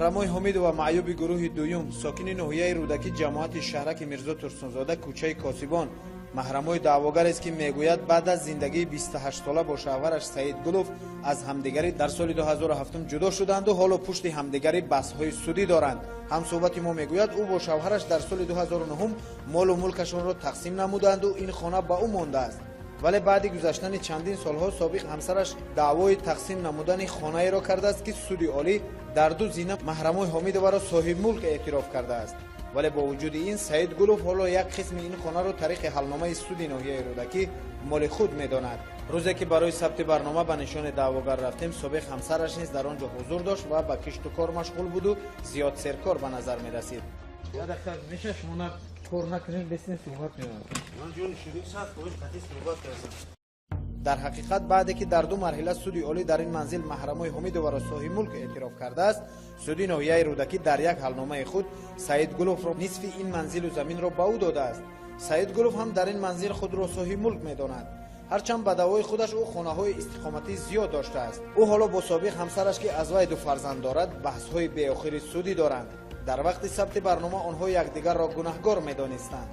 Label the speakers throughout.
Speaker 1: محرمای حمید و معیوب گروه دویم ساکن ناحیه رودکی جماعت شهرک میرزا ترسونزاده کوچه کاسبان محرمای دعواگر است که میگوید بعد از زندگی 28 ساله با شوهرش سعید گلوف از همدیگری در سال 2007 جدا شدند و حالا پشت همدیگری بحث‌های سودی دارند. هم صحبت ما میگوید او با شوهرش در سال 2009 مال و ملکشان را تقسیم نمودند و این خانه به او مانده است. ولی بعد گذشتن چندین سالها سابق همسرش دعوای تقسیم نمودن خانه را کرده است که سود عالی در دو زینه محرمای حمید را صاحب ملک اعتراف کرده است. ولی با وجود این سعید گلوف حالا یک قسم این خانه را طریق حلنامه سود ناحیه رودکی مال خود میداند. روزی که برای ثبت برنامه به نشان دعواگر رفتیم سابق همسرش نیز در آنجا حضور داشت و به کشت و کار مشغول بود و زیاد سرکار به نظر می رسید. میشه شما کار نکنید بسین صحبت می‌کنید. من جون شروع ساعت خودش قطعی صحبت کردم. در حقیقت بعد که در دو مرحله سودی عالی در این منزل محرمای حمید و صاحب ملک اعتراف کرده است، سودی ناحیه رودکی در یک حلنامه خود سعید گلوف را نصف این منزل و زمین را به او داده است. سعید گلوف هم در این منزل خود را صاحب ملک می‌داند. هرچند به دعوای خودش او خانه‌های استقامتی زیاد داشته است. او حالا با سابق همسرش که از وی دو فرزند دارد بحث‌های بی‌آخر سودی دارند. در وقت ثبت برنامه آنها یکدیگر را گناهکار می‌دانستند.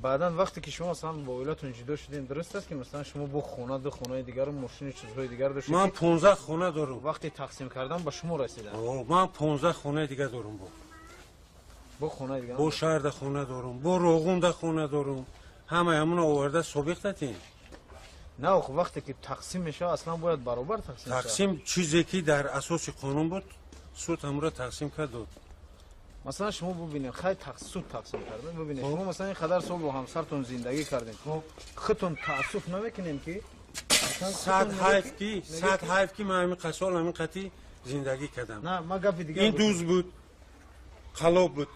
Speaker 1: بعداً وقتی که شما مثلا با اولادتون جدا شدین درست است که مثلا شما با خونه دو خونه دیگر و ماشین چیزهای دیگر داشتید؟
Speaker 2: من 15 خونه دارم.
Speaker 1: وقتی تقسیم کردم به شما رسیدن؟
Speaker 2: من 15 خونه دیگه دارم.
Speaker 1: با خونه دیگه؟
Speaker 2: با شهر خونه دارم. با روغون خونه دارم. همون آورده سابق دادین.
Speaker 1: نه خب وقتی که تقسیم میشه اصلا باید برابر تقسیم شه.
Speaker 2: تقسیم چیزی که در اساس قانون بود سود هم را تقسیم کرد.
Speaker 1: مثلا شما ببینید خیلی سود تقسیم کردن ببینید شما مثلا این قدر سال با همسرتون زندگی کردین خودتون تاسف نمیکنین که
Speaker 2: صد حیف که من همین قسال همین قطعی زندگی کردم.
Speaker 1: نه ما گپ دیگه
Speaker 2: این دوز بود خلاب بود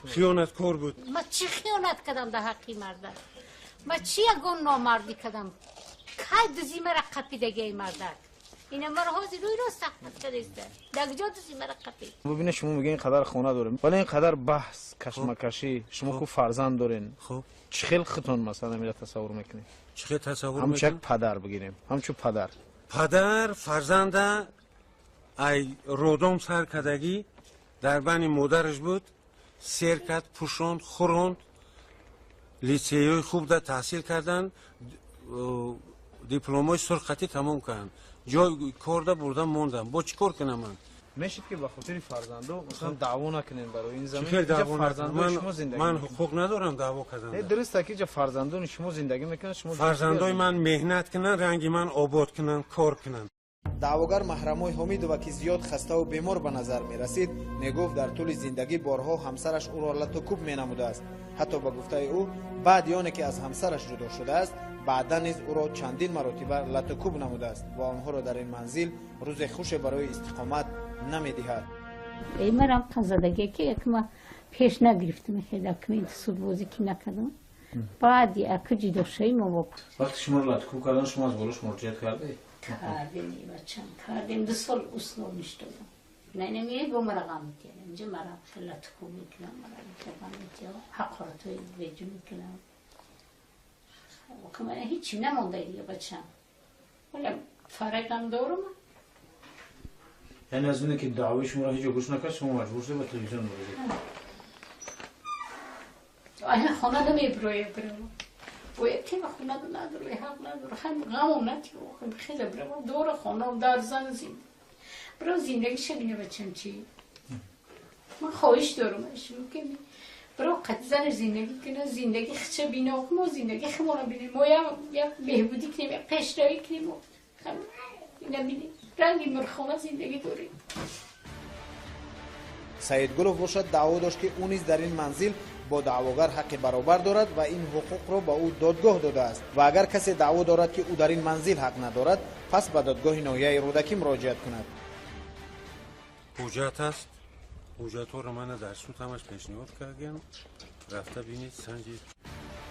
Speaker 2: خیانت کار بود.
Speaker 3: ما چی خیانت کردم در حقی مردم؟ ما چی یگون نامردی کردم؟ که دوزی مرا قپیدگی مردک این مرا حاضر روی را سخت کرده است در کجا دوزی مرا قپید.
Speaker 1: ببینید شما میگین این قدر خونه داریم ولی این قدر بحث کشمکشی شما کو فرزند دارین
Speaker 2: خب
Speaker 1: چه خیلی خودتون مثلا میره تصور میکنین؟
Speaker 2: چه خیلی تصور
Speaker 1: همون یک پدر بگیریم همچو
Speaker 2: پدر فرزنده ای رودم سر کدگی در بین مادرش بود سرکت پوشوند خوروند لیسیوی خوب در تحصیل کردن دیپلمای سرخطی تمام کردن جای کار بردم موندم با چی کار کنم من؟
Speaker 1: میشید که به خاطر فرزندو مثلا دعوا نکنین برای این زمین
Speaker 2: فرزندان شما زندگی من حقوق ندارم دعوا کردن.
Speaker 1: درسته که جا فرزندان شما زندگی میکنن شما
Speaker 2: فرزندای من مهنت کنن رنگ من آباد کنن کار کنن.
Speaker 1: دعواگر محرمای حمید و که زیاد خسته و بیمار به نظر می رسید میگفت در طول زندگی بارها همسرش او را لط و کوب می نموده است. حتی به گفته او بعد یعنی که از همسرش جدا شده است بعدا نیز او را چندین مرتبه لط و کوب نموده است و آنها را در این منزل روز خوش برای استقامت نمی دهد.
Speaker 3: مرا قزدگی که یک ما پیش نگرفتم که دکمنت سود بازی کی نکردم بعد یک جدا شوی ما
Speaker 1: وقتی شما لط و کوب کردن شما از بالاش مراجعت کردید؟
Speaker 3: کردیم بچم کردیم 2 سال اصلاح نشدم نه نمیه با مرا غم میکنم اینجا مرا لط و کوب میکنم مرا غم میکنم حقارتای وجود میکنم و که من هیچی نمونده دیگه بچم ولی فرقم دارم.
Speaker 1: یعنی از اونه که دعوی شما را هیچ گوش نکرد شما مجبور شده به تلویزیون بروید؟
Speaker 3: آیا خانه نمیبروی برم باید که خانه نداره حق نداره خیلی غمم نتیه خیلی برم دور خانه و در زن زندگی برای زندگی شبینه بچم چی من خواهش دارم شما که برای قد زن زندگی کنه زندگی خچه بینه و ما زندگی خمانه بینیم ما یک بهبودی کنیم یک پیشروی کنیم و اینه بینیم رنگی مرخانه زندگی داریم.
Speaker 1: سعید گلوف باشد دعوا داشت که او نیز در این منزل با دعواگر حق برابر دارد و این حقوق را با او دادگاه داده است و اگر کسی دعوا دارد که او در این منزل حق ندارد پس به دادگاه ناحیه رودکی مراجعت کند.
Speaker 2: حجت است حجت را من در سود همش پیشنهاد کردم رفته بینید سنجید.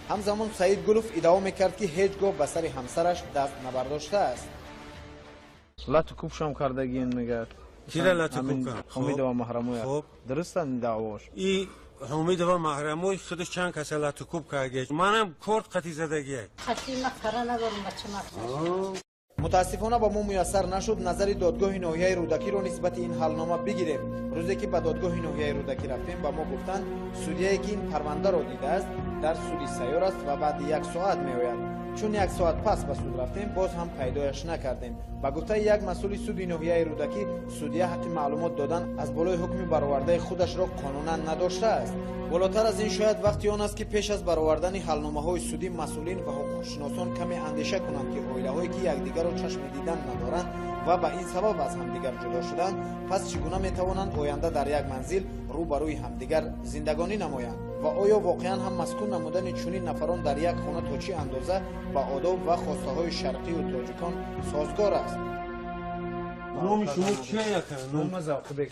Speaker 1: همزمان سعید گلوف ادعا میکرد که هیچگاه به سر همسرش دست نبرداشته است. لط و کوب شام کردگین میگه
Speaker 2: کی لط و کوب کرد؟
Speaker 1: حمید و محرموی
Speaker 2: خب
Speaker 1: درست این دعواش
Speaker 2: این حمید و محرموی خودش چند کس لط و کوب کرده منم کارت قطعی زدگیه
Speaker 3: قطعی مقطره ندارم بچه مقطره
Speaker 1: متاسفانه با ما میسر نشد نظر دادگاه ناحیه رودکی را نسبت این حلنامه بگیریم. روزی که به دادگاه ناحیه رودکی رفتیم با ما گفتند سودیایی که این پرونده را دیده است در سودی سیار است و بعد 1 ساعت میآید. چون 1 ساعت پس به سود رفتیم باز هم پیدایش نکردیم. با گفته یک مسئول سودی ناحیه رودکی سودیه حق معلومات دادن از بالای حکم برآورده خودش را قانونا نداشته است. بالاتر از این شاید وقتی آن است که پیش از برآوردن حلنامه‌های سودی مسئولین و حقوقشناسان کمی اندیشه کنند که عائله‌هایی که یکدیگر را چشم دیدن ندارند و به این سبب از همدیگر جدا شدند پس چگونه میتوانند آینده در یک منزل روبروی همدیگر زندگانی نمایند و آیا واقعا هم مسکون نمودن چنین نفران در یک خانه تا چه اندازه با آداب و خواسته‌های شرقی و تاجیکان سازگار است؟
Speaker 2: نام شما چیه
Speaker 4: نام زاقبک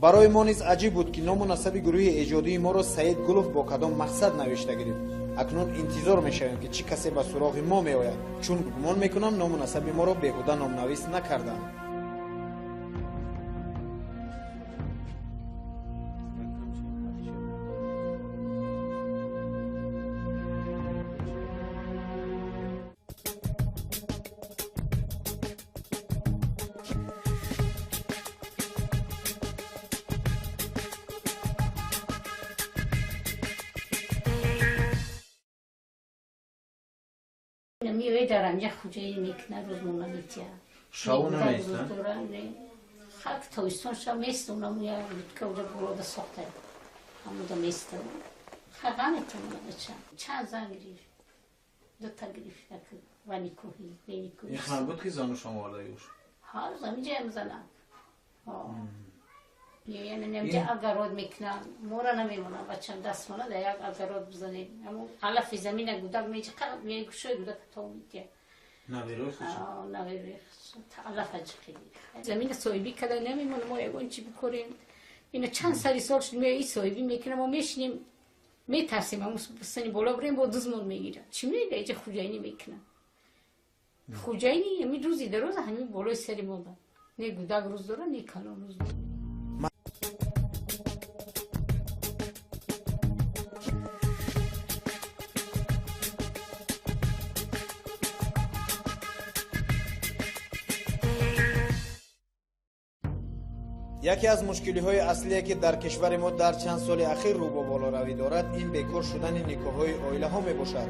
Speaker 1: برای ما نیز عجیب بود که نام و نسب گروه ایجادی ما را سعید گلوف با کدام مقصد نوشته گیرید. اکنون انتظار میشویم که چه کسی به سراغ ما میآید، چون گمان میکنم نام و نسب ما را بیهوده نامنویس نکردند.
Speaker 3: میوه در اینجا خوجایی میکنه روزمونه میتیا
Speaker 1: شاونه میستن؟
Speaker 3: خاک تویستون شا میستون نمویا که اونجا بروده ساخته همونجا میستون خاقا میتونه بچه چند زن گریف 2 تا گریف و نیکوهی
Speaker 1: این خانه بود که زانو شما آردهیوش؟
Speaker 3: ها زمینجا هم زنم یعنی نمیجا اگرود میکنم مورا نمیمونم بچه دست مونه در یک اگرود بزنیم اما علف زمین گودک میجا قلب میگه شوی گودک تو میتیا
Speaker 1: نویروی خوشم؟
Speaker 3: نویروی خوشم علف اجا خیلی زمین صاحبی کده نمیمونه ما یکون چی بکریم اینو چند سالی سال شد این صاحبی میکنه ما میشنیم میترسیم همون سنی بالا بریم با دوزمون میگیرم چی میگه اینجا خوجاینی میکنم خوجاینی همین روزی در روز همین بالای سری مادم نه گودک روز داره نه کلان روز داره.
Speaker 1: یکی از مشکلی‌های اصلی که در کشور ما در چند سال اخیر رو به بالا روی دارد این بیکار شدن نکاح‌های عائله‌ها میباشد.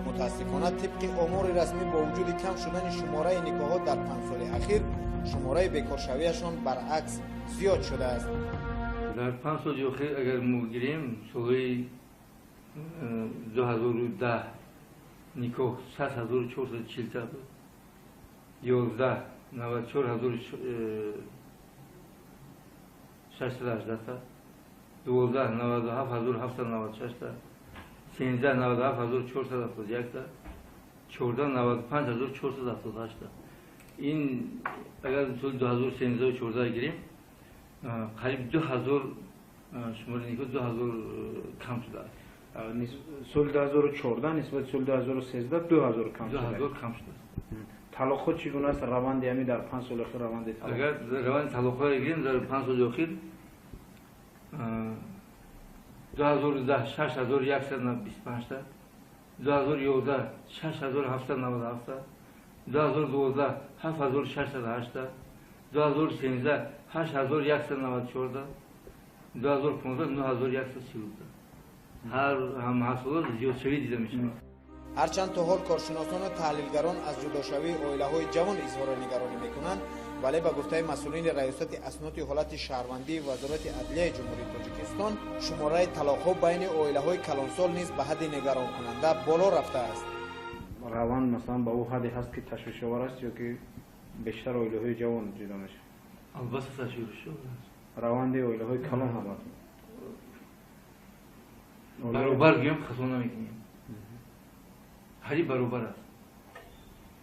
Speaker 1: متاسفانه طبق آمار رسمی با وجود کم شدن شماره نکاح‌ها در 5 سال اخیر شماره بیکار شویشان برعکس زیاد شده است.
Speaker 5: در 5 سال اخیر اگر ما گیریم سال 2010 نکاح 6440 تا بود 11 94618 تا 12 97796 تا 13 97471 تا 14 95478 تا این اگر سال 2013 و 14 گیریم قریب 2000 شماره نکاح 2000 کم شده است.
Speaker 4: سال 2014 نسبت سال 2013 2000 کم شده.
Speaker 5: 2000 کم شده.
Speaker 4: طلاق خود چگونه است؟ روند یعنی در 5 سال اخیر روند طلاق؟
Speaker 5: اگر روند طلاق ها گیریم در 5 سال اخیر 2010 6125 تا 2011 6797 تا 2012 7608 تا 2013 8194 تا 2015 9130 تا هر هم محصولات زیاد شوی دیده میشه.
Speaker 1: هرچند تا حال کارشناسان و تحلیلگران از جداشوی عائله‌های جوان اظهار نگرانی میکنند ولی به گفته مسئولین ریاست اسناد حالت شهروندی وزارت عدلیه جمهوری تاجیکستان شماره طلاق‌ها بین عائله‌های کلانسال نیز به حد نگران کننده بالا رفته است.
Speaker 4: روند مثلا به او حدی هست که تشویش آور است یا که بیشتر عائله‌های جوان جدا میشه؟
Speaker 5: البته تشویش شده است.
Speaker 4: روند عائله‌های کلان هم است.
Speaker 5: برابر گیم خصوصا نمی‌کنیم. هری برابر است.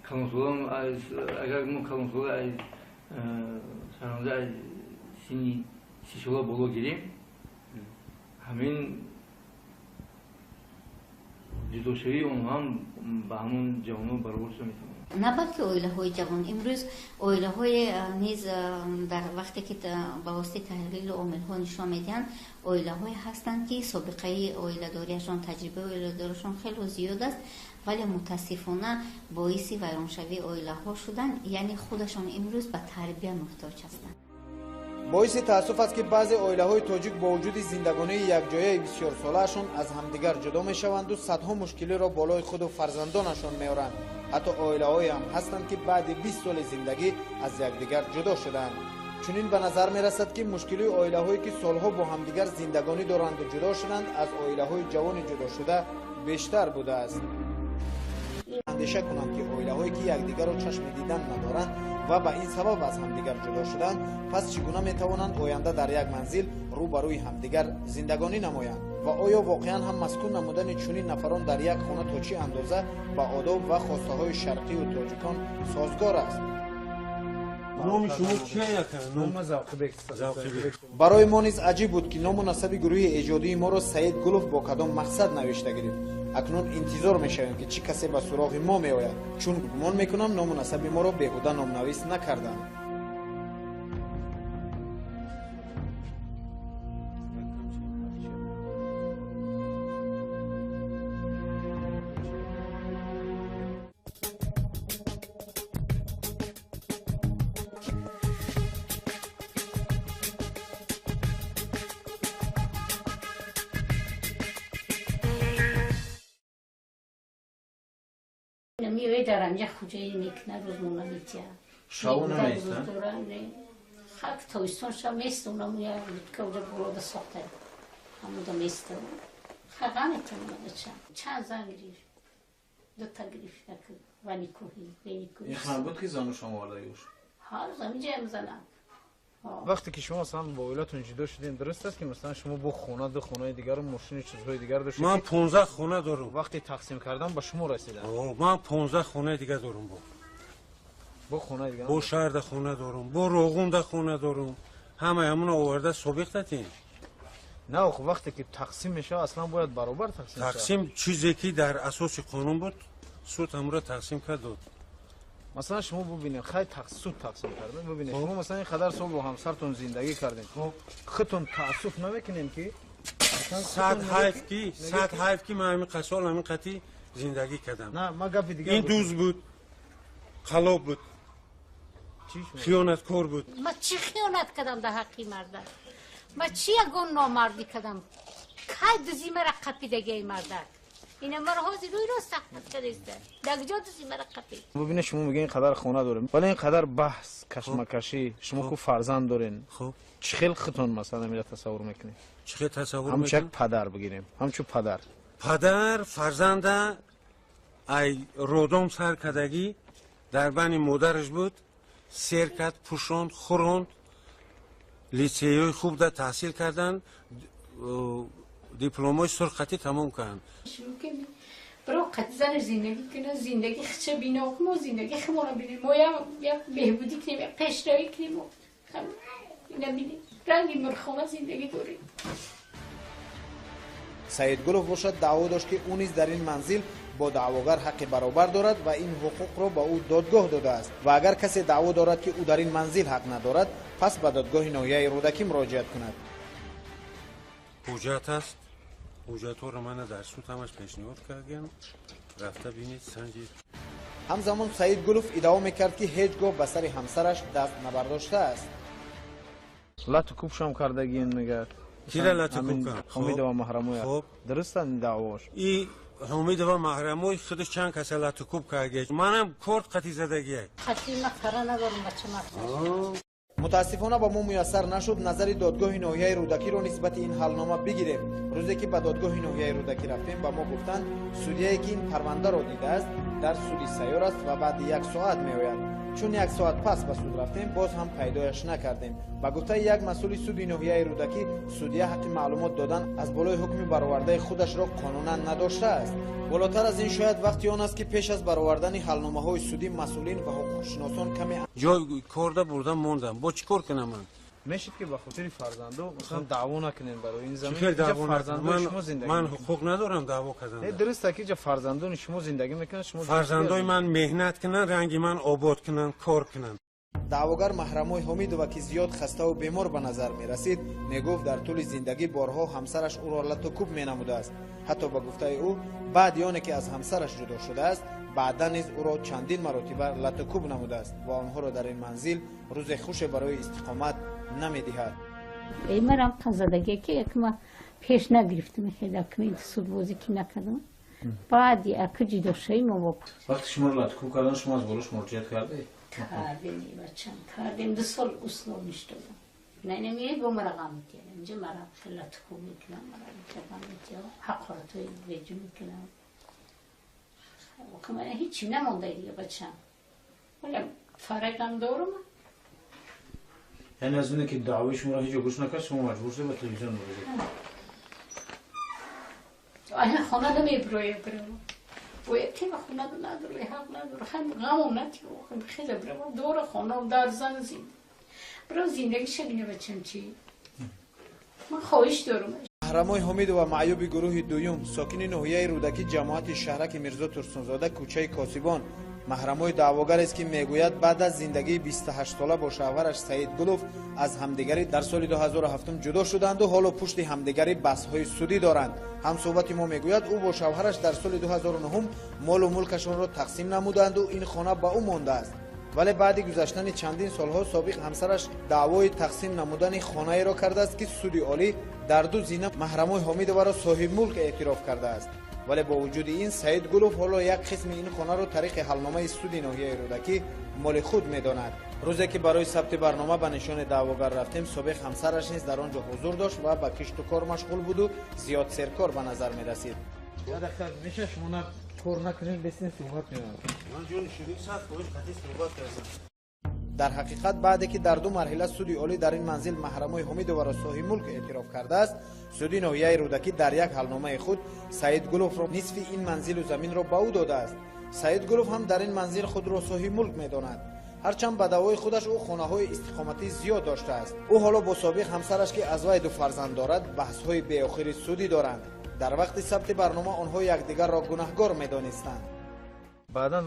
Speaker 5: کلانسولان اگر ما کلانسول از شنونده از سینی 30 ساله بالا گیریم همین جداشوی اونها هم به همون جوانان برابر شده میتونن.
Speaker 6: نباید که اویله‌های جوان امروز اویله‌های نیز در وقتی که با واسطه تحلیل عامل‌ها نشان میدن اویله‌های هستند که سابقه اویله‌داریشان تجربه اویله‌داریشان خیلی زیاد است ولی متاسفانه باعث ویرانشوی اویله‌ها شدن یعنی خودشان امروز به تربیت محتاج هستند.
Speaker 1: باعث تاسف است که بعضی اویله‌های تاجیک با وجود زندگانی یکجایی بسیار ساله‌شان از همدیگر جدا می‌شوند و صدها مشکلی را بالای خود و فرزندانشان می‌آورند. حتی اویله‌هایی هم هستند که بعد 20 سال زندگی از یکدیگر جدا شدند. چنین به نظر می‌رسد که مشکلی اویله‌هایی که سالها با همدیگر زندگانی دارند و جدا شدند از اویله‌های جوان جدا شده بیشتر بوده است. اندیشه کنند که اویله‌هایی که یکدیگر را چشم دیدن ندارند و به این سبب از همدیگر جدا شدند پس چگونه میتوانند آینده در یک منزل روبروی همدیگر زندگانی نمایند و آیا واقعا هم مسکون نمودن چنین نفران در یک خانه تا چه اندازه با آداب و خواسته های شرقی و تاجیکان سازگار است؟
Speaker 2: نام شما چیه
Speaker 4: نام زاقبک.
Speaker 1: برای ما نیز عجیب بود که نام و نسب گروه ایجادی ما را سعید گلوف با کدام مقصد نوشته گرفت. اکنون انتظار میشویم که چه کسی به سراغ ما میآید چون گمان میکنم نام و نسب ما را بیهوده نامنویس نکردند.
Speaker 3: میوه در اینجا کجایی میکنه روزمونه میتیا
Speaker 1: شاو نمیستن؟
Speaker 3: خاک تویستون شا میست اونم یا که اونجا بروده ساخته همونجا میسته خاقا نتونه چند زن گریف دو تا گریف وانی کوهی
Speaker 1: این خانه بود که زانو شما والایوش؟
Speaker 3: ها زمینجا هم زنم
Speaker 4: وقتی که شما مثلا با اویلاتون جدا شدین درست است که مثلا شما با خونه دو خونه دیگر و ماشین چیزهای دیگر داشتید؟
Speaker 2: من 15 خونه دارم.
Speaker 4: وقتی تقسیم کردن با شما رسیدن؟
Speaker 2: من 15 خونه دیگه دارم.
Speaker 4: با خونه دیگه؟
Speaker 2: با شهر خونه دارم، با روغون خونه دارم. همه همون آورده سابقتین.
Speaker 4: نه خب وقتی که تقسیم میشه اصلا باید برابر تقسیم شه.
Speaker 2: تقسیم چیزی که در اساس قانون بود سود هم را تقسیم کرد.
Speaker 4: مثلا شما ببینید خیلی سود تقسیم کردن ببینید شما مثلا این قدر سال با همسرتون زندگی کردین خودتون تاسف نمیکنین که
Speaker 2: صد حیف که من همین قسال همین قطعی زندگی کردم.
Speaker 4: نه ما گپ دیگه
Speaker 2: این دوز بود، خلاب بود، خیانتکار بود.
Speaker 3: ما چی خیانت کردم در حقی مردم؟ ما چی یکون نامردی کردم؟ که دوزی مرا قپیدگی ای مردم؟ این مرا حاضر روی راست تحمت کرده در کجا دوزی مرا قپید؟
Speaker 4: ببینید شما میگین این قدر خونه داریم ولی این قدر بحث کشمکشی شما کو فرزند دارین
Speaker 2: خب
Speaker 4: چه خیلی خودتون مثلا میره تصور میکنین؟
Speaker 2: چه تصور
Speaker 4: همچون
Speaker 2: میکنین؟
Speaker 4: پدر بگیریم همچون
Speaker 2: پدر فرزنده ای رودم سر کدگی در بین مادرش بود سرکت پوشوند خوروند لیسیوی خوب در تحصیل کردن دیپلمای سرخطی تمام کردن.
Speaker 3: برای قطع زن زندگی کنه زندگی خچه بینا ما زندگی خمانه بینیم ما یا بهبودی کنیم یا پیشروی کنیم اینا بینیم رنگی مرخانه زندگی داریم.
Speaker 1: سعید گلوف باشد دعوا داشت که او نیز در این منزل با دعواگر حق برابر دارد و این حقوق را با او دادگاه داده است و اگر کسی دعوا دارد که او در این منزل حق ندارد پس به دادگاه ناحیه رودکی مراجعت کند.
Speaker 2: حجت است. حجت را من در سود همش پیشنهاد کردم رفته بینید سنجید.
Speaker 1: همزمان سعید گلوف ادعا میکرد که هیچگاه به سر همسرش دست نبرداشته است.
Speaker 4: لطو شام کردگین میگه
Speaker 2: کی را لطو کرد؟
Speaker 4: حمید و محرموی
Speaker 2: خب
Speaker 4: درست این دعواش
Speaker 2: این حمید و محرموی خودش چند کسی لطو کرده منم کرد قطعی زدگی
Speaker 3: قطعی مقره ندارم بچه مرد.
Speaker 1: متاسفانه با ما میسر نشد نظر دادگاه ناحیه رودکی را نسبت این حلنامه بگیریم. روزی که به دادگاه ناحیه رودکی رفتیم با ما گفتند سودیایی که این پرونده را دیده است در سودی سیار است و بعد 1 ساعت میآید. چون 1 ساعت پس به سود رفتیم باز هم پیدایش نکردیم. با گفته یک مسئول سودی ناحیه رودکی سودیه حق معلومات دادن از بالای حکم برآورده خودش را قانونا نداشته است. بالاتر از این شاید وقتی آن است که پیش از برآوردن حلنامه‌های سودی مسئولین و حقوقشناسان کمی
Speaker 2: جای کارده بردم موندم با چیکار کنم من
Speaker 4: мешид ки ба хотири фарзандо مثلا даъво накунен барои ин замин.
Speaker 2: چی خیلی دعوا
Speaker 4: фарзандои шумо
Speaker 2: نکنم
Speaker 4: зиндагӣ
Speaker 2: من
Speaker 4: мекунанд.
Speaker 2: حقوق ندارم دعوا کردن
Speaker 4: درسته که جا فرزندان شما زندگی میکنن شما
Speaker 2: فرزندای من مهنت کنن رنگ من آباد کنن کار کنن
Speaker 1: даъвогар маҳрамои ҳомидова ки зиёд хаставу бемор ба назар мерасид мегуфт дар тӯли зиндагӣ борҳо ҳамсараш ӯро латукуб менамудааст. ҳатто ба гуфтаи ӯ баъди оне ки аз ҳамсараш ҷудо шудааст баъдан низ ӯро чандин маротиба латукуб намудааст ва онҳоро дар ин манзил рӯзе хуше барои истиқомат намедиҳад.
Speaker 3: منم قزدگی که یک ما پیش نگرفتم که دکمه سود بازی که نکردم بعد یک جدا شوی ما با
Speaker 4: وقتی شما رو لطکو کردن شما از بالاش مراجعت کرده؟
Speaker 3: کردیم بچم کردیم 2 سال اصلاح میشدم نه نمیه با مرقم میتیم اینجا مرق خیلی تکو میکنم مرق میتیم حقارتوی ویجو میکنم و من هیچی نمانده دیگه بچم ولی فرقم دارم
Speaker 4: یعنی از اونه که دعوی شما را هیچ گوش نکرد شما مجبور شده به تلویزیون مراجعه
Speaker 3: آیا خانه نمیبروی برم باید که خانه نداره حق نداره هم غمو نتیو هم خیلی برم دور خانه و در زن زید برای زندگی شبینه بچم چی من خواهش دارم.
Speaker 1: маҳрамои ҳомидова маъюби гурӯҳи дуюм сокини ноҳияи рӯдаки ҷамоати шаҳраки мирзо турсунзода кӯчаи косибон маҳрамои даъвогарест ки мегӯяд баъд аз зиндагии 28сола бо шавҳараш саид гулов аз ҳамдигарӣ дар соли 2007 ҷудо шуданду ҳоло пушти ҳамдигарӣ баҳсҳои судӣ доранд. ҳамсӯҳбати мо мегӯяд ӯ бо шавҳараш дар соли 2009 молу мулкашонро тақсим намуданду ин хона ба ӯ мондааст. вале баъди гузаштани чандин солҳо собиқ ҳамсараш даъвои тақсим намудани хонаеро кардааст ки суди олӣ дар 2 зина маҳрамои ҳомидоваро соҳибмулк эътироф кардааст. вале бо вуҷуди ин саид гулов ҳоло як қисми ин хонаро тариқи ҳалномаи суди ноҳияи рӯдакӣ моли худ медонад. рӯзе ки барои сабти барнома ба нишони даъвогар рафтем собиқ ҳамсараш низ дар он ҷо ҳузур дошт ва ба кишту кор машғул буду зиёд серкор ба назар мерасид.
Speaker 4: میشه شما نه کار نکنید بسین صحبت می‌کنید.
Speaker 2: من جون شروع ساعت باش خاطر صحبت کردم
Speaker 1: дар ҳақиқат баъде ки дар 2 марҳила суди олӣ дар ин манзил маҳрамои ҳомидоваро соҳибмулк эътироф кардааст суди ноҳияи рӯдакӣ дар як ҳалномаи худ саид гуловро нисфи ин манзилу заминро ба ӯ додааст. саид гулов ҳам дар ин манзил худро соҳибмулк медонад. ҳарчанд ба давои худаш ӯ хонаҳои истиқоматӣ зиёд доштааст. ӯ ҳоло бо собиқ ҳамсараш ки аз вай 2 фарзанд дорад баҳсҳои беохири судӣ доранд. дар вақти сабти барнома онҳо якдигарро гунаҳгор медонистанд.
Speaker 4: بعدا